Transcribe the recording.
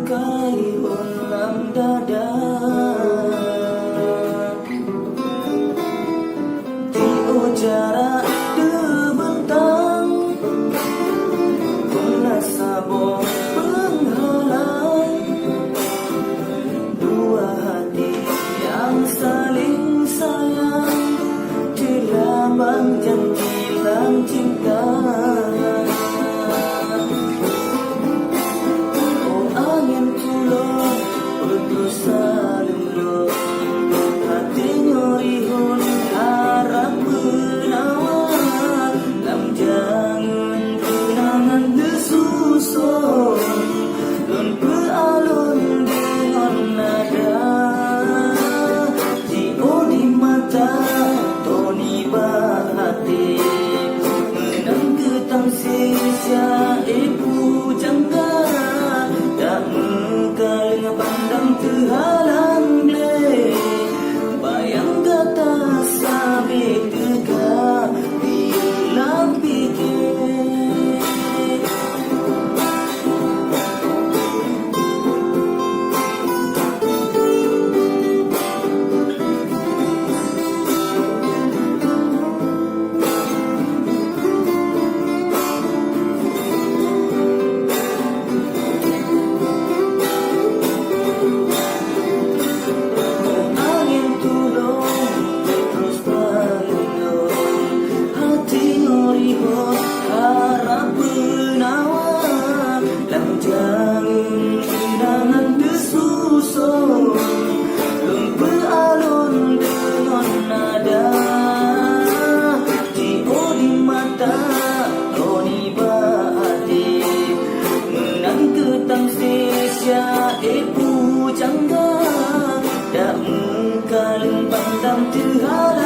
Kali ulang dada di jarak debentang puna sabong penghalang dua hati yang saling sayang di lambang jentilan cinta. Sia ibu jangka tak mengkal pandang terhalang ble bayang kata sabit kekal bilang pikir ibu jangka tak mengkaling pandang terhalang.